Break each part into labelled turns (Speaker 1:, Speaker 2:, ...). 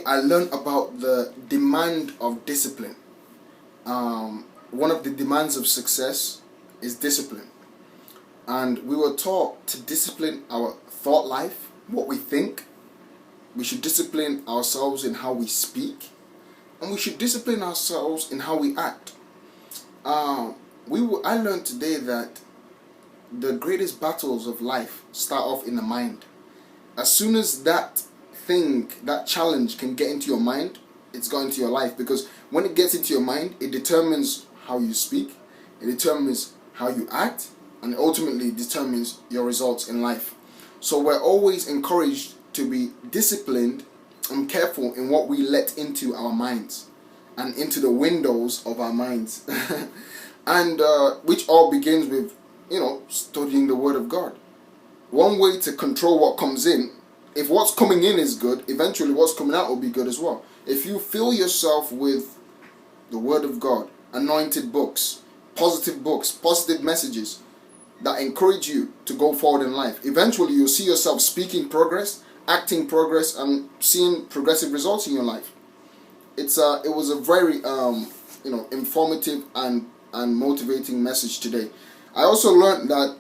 Speaker 1: I learned about the demand of discipline. One of the demands of success is discipline. And we were taught to discipline our thought life, what we think. We should discipline ourselves in how we speak. And we should discipline ourselves in how we act. I learned today that the greatest battles of life start off in the mind. As soon as that challenge can get into your mind, it's got into your life. Because when it gets into your mind, it determines how you speak, it determines how you act, and ultimately determines your results in life. So we're always encouraged to be disciplined and careful in what we let into our minds and into the windows of our minds. And which all begins with, studying the Word of God. One way to control what comes in, if what's coming in is good, eventually what's coming out will be good as well. If you fill yourself with the Word of God, anointed books, positive messages that encourage you to go forward in life, eventually you'll see yourself speaking progress, acting progress, and seeing progressive results in your life. It was a very informative and motivating message today. I also learned that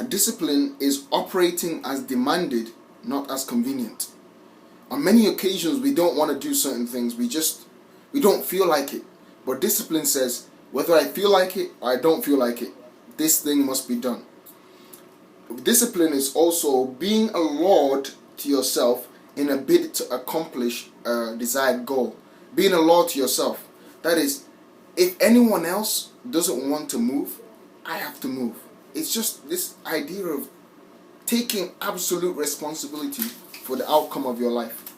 Speaker 1: discipline is operating as demanded, not as convenient. On many occasions, we don't want to do certain things. We don't feel like it. But discipline says, whether I feel like it or I don't feel like it, this thing must be done. Discipline is also being a lord to yourself in a bid to accomplish a desired goal. Being a lord to yourself. That is, if anyone else doesn't want to move, I have to move. It's just this idea of taking absolute responsibility for the outcome of your life.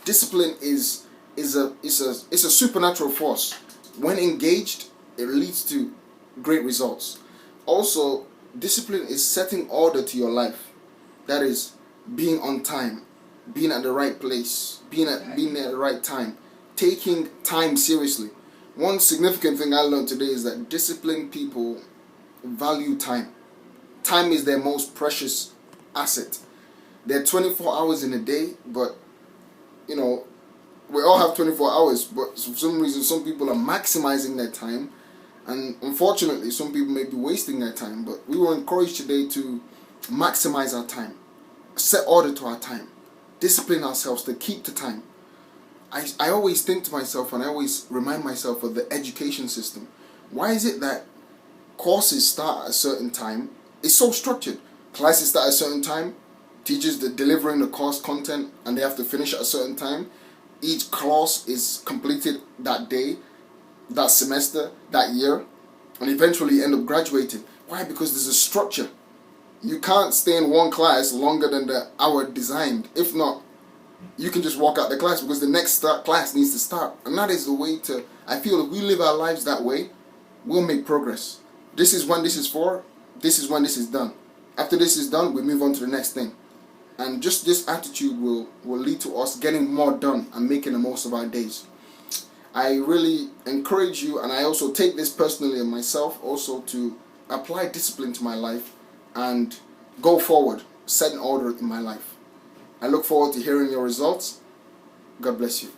Speaker 1: Discipline is a supernatural force. When engaged, it leads to great results. Also, discipline is setting order to your life. That is, being on time, being at the right place, being at the right time, taking time seriously. One significant thing I learned today is that disciplined people value time. Time is their most precious asset. There are 24 hours in a day, but we all have 24 hours, but for some reason some people are maximizing their time, and unfortunately some people may be wasting their time. But we were encouraged today to maximize our time, set order to our time, discipline ourselves to keep the time. I always think to myself, and I always remind myself of the education system. Why is it that courses start at a certain time? It's so structured. Classes start at a certain time, teachers are delivering the course content, and they have to finish at a certain time. Each course is completed that day, that semester, that year, and eventually end up graduating. Why? Because there's a structure. You can't stay in one class longer than the hour designed. If not, you can just walk out the class because the next class needs to start. And that is the way to, I feel if we live our lives that way, we'll make progress. This is when this is for, this is when this is done. After this is done, we move on to the next thing. And just this attitude will lead to us getting more done and making the most of our days. I really encourage you, and I also take this personally and myself also, to apply discipline to my life and go forward, set an order in my life. I look forward to hearing your results. God bless you.